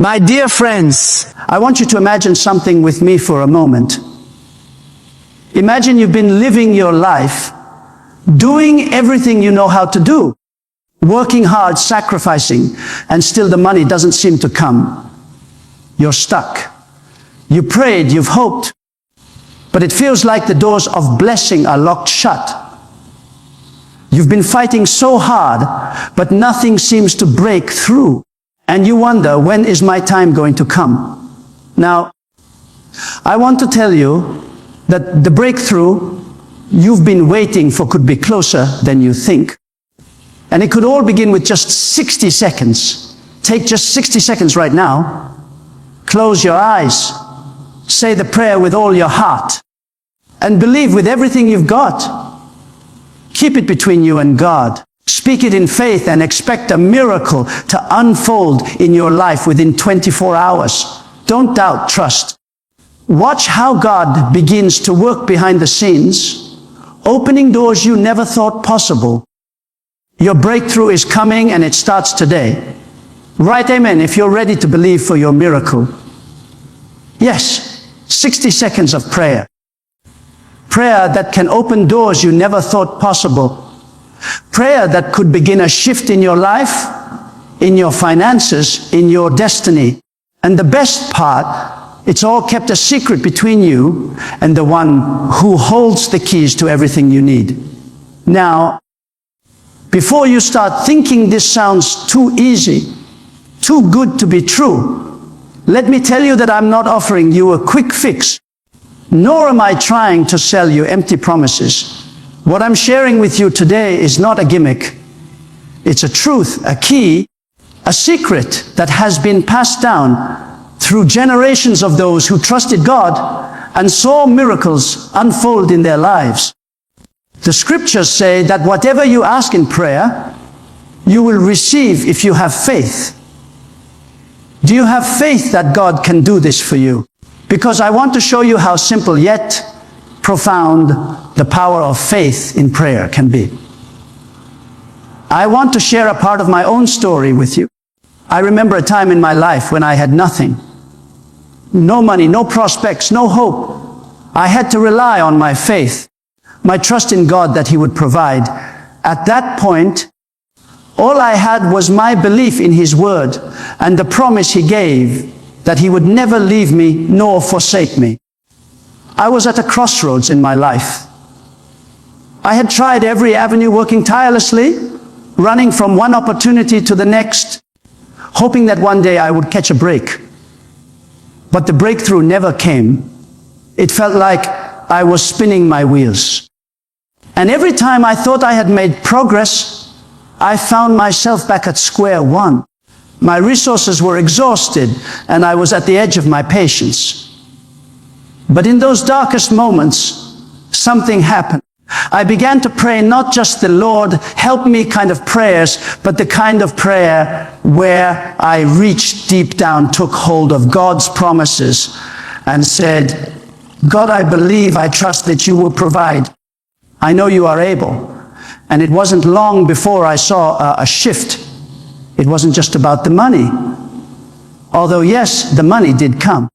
My dear friends, I want you to imagine something with me for a moment. Imagine you've been living your life, doing everything you know how to do, working hard, sacrificing, and still the money doesn't seem to come. You're stuck. You prayed, you've hoped, but it feels like the doors of blessing are locked shut. You've been fighting so hard, but nothing seems to break through. And you wonder, when is my time going to come? Now, I want to tell you that the breakthrough you've been waiting for could be closer than you think. And it could all begin with just 60 seconds. Take just 60 seconds right now. Close your eyes. Say the prayer with all your heart. And believe with everything you've got. Keep it between you and God. Speak it in faith and expect a miracle to unfold in your life within 24 hours. Don't doubt, trust. Watch how God begins to work behind the scenes, opening doors you never thought possible. Your breakthrough is coming and it starts today. Write amen if you're ready to believe for your miracle. Yes, 60 seconds of prayer. Prayer that can open doors you never thought possible. Prayer that could begin a shift in your life, in your finances, in your destiny. And the best part, it's all kept a secret between you and the one who holds the keys to everything you need. Now, before you start thinking this sounds too easy, too good to be true, let me tell you that I'm not offering you a quick fix, nor am I trying to sell you empty promises. What I'm sharing with you today is not a gimmick. It's a truth, a key, a secret that has been passed down through generations of those who trusted God and saw miracles unfold in their lives. The scriptures say that whatever you ask in prayer, you will receive if you have faith. Do you have faith that God can do this for you? Because I want to show you how simple yet profound the power of faith in prayer can be. I want to share a part of my own story with you. I remember a time in my life when I had nothing. No money, no prospects, no hope. I had to rely on my faith, my trust in God that He would provide. At that point, all I had was my belief in His word and the promise He gave that He would never leave me nor forsake me. I was at a crossroads in my life. I had tried every avenue, working tirelessly, running from one opportunity to the next, hoping that one day I would catch a break. But the breakthrough never came. It felt like I was spinning my wheels. And every time I thought I had made progress, I found myself back at square one. My resources were exhausted, and I was at the edge of my patience. But in those darkest moments, something happened. I began to pray not just the Lord, help me kind of prayers, but the kind of prayer where I reached deep down, took hold of God's promises, and said, God, I believe, I trust that you will provide. I know you are able. And it wasn't long before I saw a shift. It wasn't just about the money. Although yes, the money did come.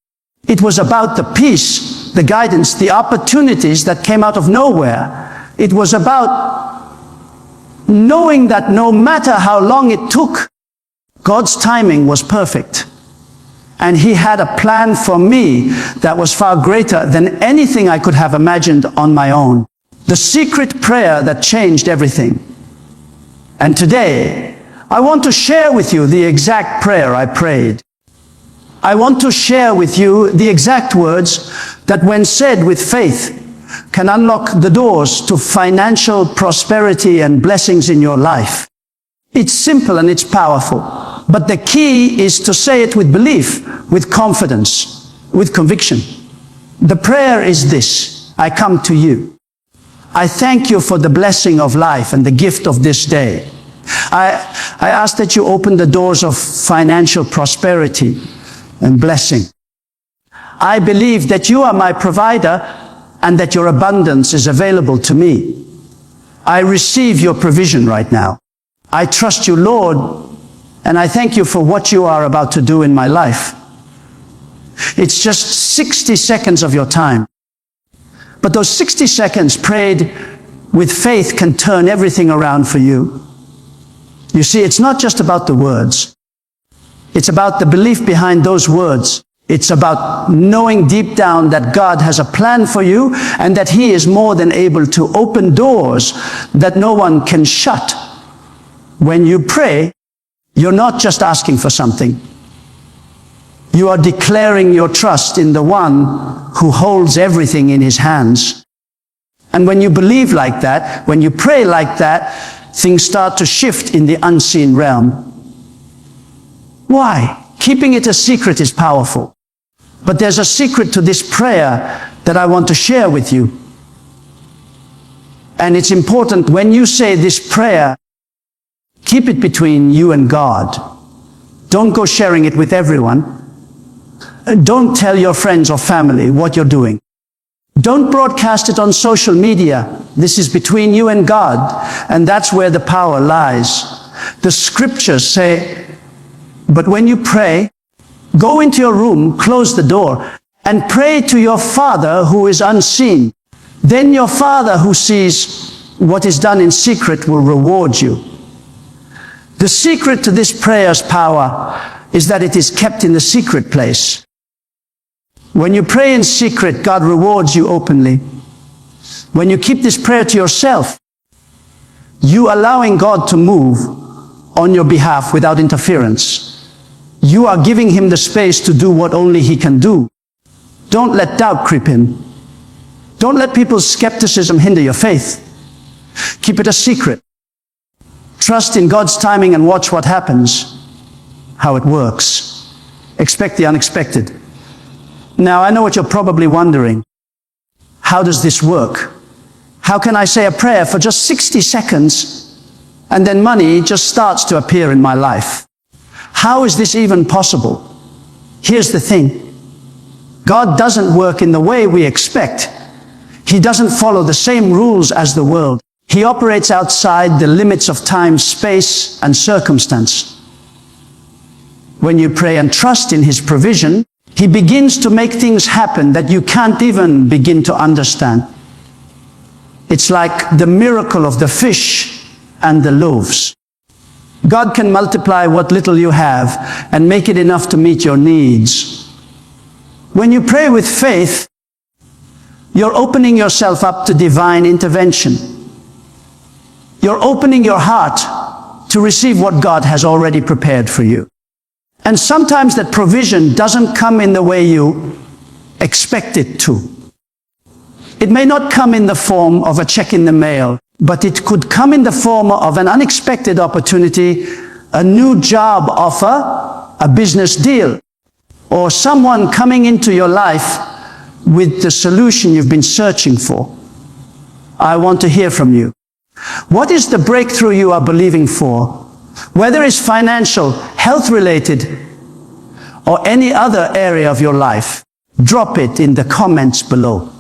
It was about the peace, the guidance, the opportunities that came out of nowhere. It was about knowing that no matter how long it took, God's timing was perfect. And He had a plan for me that was far greater than anything I could have imagined on my own. The secret prayer that changed everything. And today, I want to share with you the exact prayer I prayed. I want to share with you the exact words that, when said with faith, can unlock the doors to financial prosperity and blessings in your life. It's simple and it's powerful, but the key is to say it with belief, with confidence, with conviction. The prayer is this: I come to you. I thank you for the blessing of life and the gift of this day. I ask that you open the doors of financial prosperity and blessing. I believe that you are my provider and that your abundance is available to me. I receive your provision right now. I trust you, Lord, and I thank you for what you are about to do in my life. It's just 60 seconds of your time. But those 60 seconds prayed with faith can turn everything around for you. You see, it's not just about the words. It's about the belief behind those words. It's about knowing deep down that God has a plan for you and that He is more than able to open doors that no one can shut. When you pray, you're not just asking for something. You are declaring your trust in the one who holds everything in His hands. And when you believe like that, when you pray like that, things start to shift in the unseen realm. Why? Keeping it a secret is powerful. But there's a secret to this prayer that I want to share with you. And it's important when you say this prayer, keep it between you and God. Don't go sharing it with everyone. Don't tell your friends or family what you're doing. Don't broadcast it on social media. This is between you and God, and that's where the power lies. The scriptures say, but when you pray, go into your room, close the door, and pray to your Father who is unseen. Then your Father who sees what is done in secret will reward you. The secret to this prayer's power is that it is kept in the secret place. When you pray in secret, God rewards you openly. When you keep this prayer to yourself, you allowing God to move on your behalf without interference. You are giving Him the space to do what only He can do. Don't let doubt creep in. Don't let people's skepticism hinder your faith. Keep it a secret. Trust in God's timing and watch what happens, how it works. Expect the unexpected. Now, I know what you're probably wondering. How does this work? How can I say a prayer for just 60 seconds and then money just starts to appear in my life? How is this even possible? Here's the thing. God doesn't work in the way we expect. He doesn't follow the same rules as the world. He operates outside the limits of time, space, and circumstance. When you pray and trust in His provision, He begins to make things happen that you can't even begin to understand. It's like the miracle of the fish and the loaves. God can multiply what little you have and make it enough to meet your needs. When you pray with faith, you're opening yourself up to divine intervention. You're opening your heart to receive what God has already prepared for you. And sometimes that provision doesn't come in the way you expect it to. It may not come in the form of a check in the mail, but it could come in the form of an unexpected opportunity, a new job offer, a business deal, or someone coming into your life with the solution you've been searching for. I want to hear from you. What is the breakthrough you are believing for? Whether it's financial, health-related, or any other area of your life, drop it in the comments below.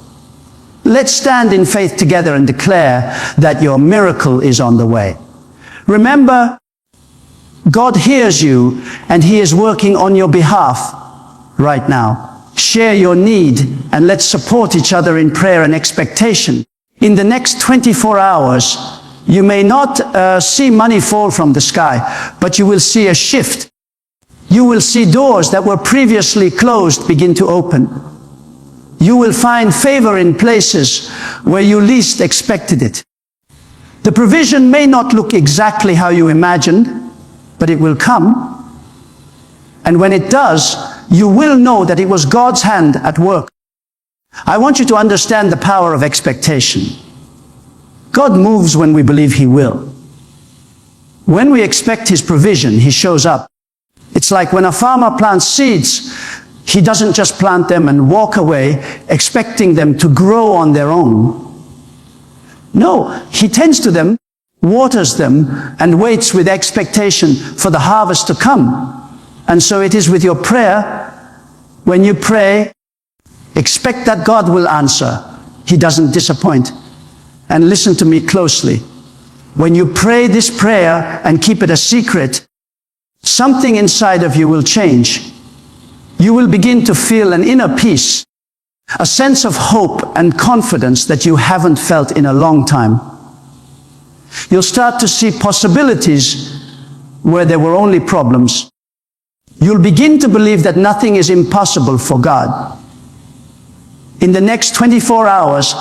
Let's stand in faith together and declare that your miracle is on the way. Remember, God hears you and He is working on your behalf right now. Share your need and let's support each other in prayer and expectation. In the next 24 hours, you may not see money fall from the sky, but you will see a shift. You will see doors that were previously closed begin to open. You will find favor in places where you least expected it. The provision may not look exactly how you imagined, but it will come. And when it does, you will know that it was God's hand at work. I want you to understand the power of expectation. God moves when we believe He will. When we expect His provision, He shows up. It's like when a farmer plants seeds, he doesn't just plant them and walk away, expecting them to grow on their own. No, he tends to them, waters them, and waits with expectation for the harvest to come. And so it is with your prayer. When you pray, expect that God will answer. He doesn't disappoint. And listen to me closely. When you pray this prayer and keep it a secret, something inside of you will change. You will begin to feel an inner peace, a sense of hope and confidence that you haven't felt in a long time. You'll start to see possibilities where there were only problems. You'll begin to believe that nothing is impossible for God. In the next 24 hours,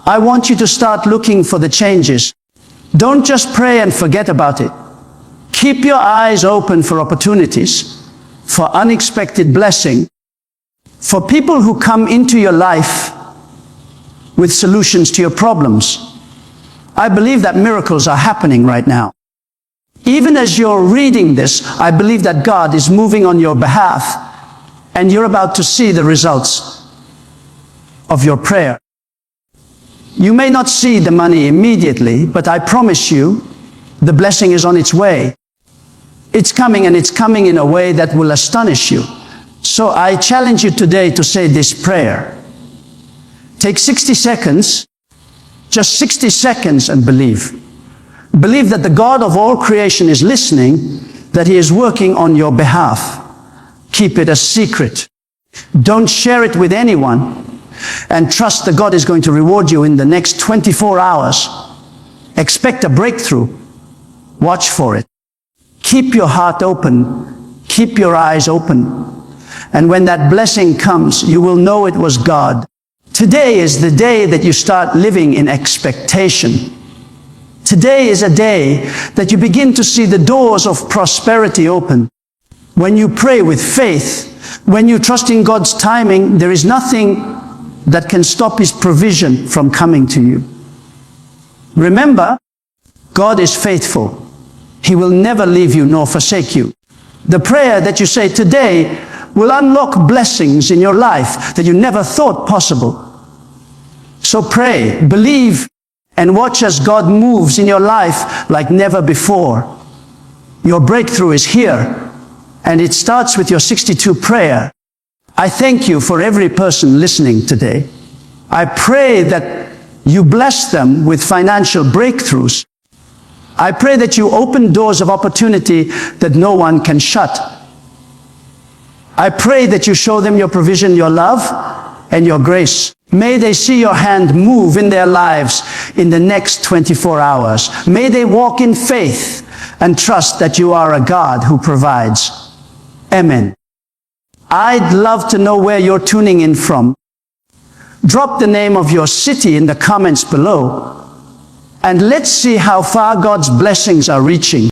I want you to start looking for the changes. Don't just pray and forget about it. Keep your eyes open for opportunities, for unexpected blessing, for people who come into your life with solutions to your problems. I believe that miracles are happening right now. Even as you're reading this, I believe that God is moving on your behalf, and you're about to see the results of your prayer. You may not see the money immediately, but I promise you, the blessing is on its way. It's coming, and it's coming in a way that will astonish you. So I challenge you today to say this prayer. Take 60 seconds, just 60 seconds, and believe. Believe that the God of all creation is listening, that He is working on your behalf. Keep it a secret. Don't share it with anyone, and trust that God is going to reward you in the next 24 hours. Expect a breakthrough. Watch for it. Keep your heart open. Keep your eyes open. And when that blessing comes, you will know it was God. Today is the day that you start living in expectation. Today is a day that you begin to see the doors of prosperity open. When you pray with faith, when you trust in God's timing, there is nothing that can stop His provision from coming to you. Remember, God is faithful. He will never leave you nor forsake you. The prayer that you say today will unlock blessings in your life that you never thought possible. So pray, believe, and watch as God moves in your life like never before. Your breakthrough is here, and it starts with your 62 prayer. I thank you for every person listening today. I pray that you bless them with financial breakthroughs. I pray that you open doors of opportunity that no one can shut. I pray that you show them your provision, your love, and your grace. May they see your hand move in their lives in the next 24 hours. May they walk in faith and trust that you are a God who provides. Amen. I'd love to know where you're tuning in from. Drop the name of your city in the comments below, and let's see how far God's blessings are reaching.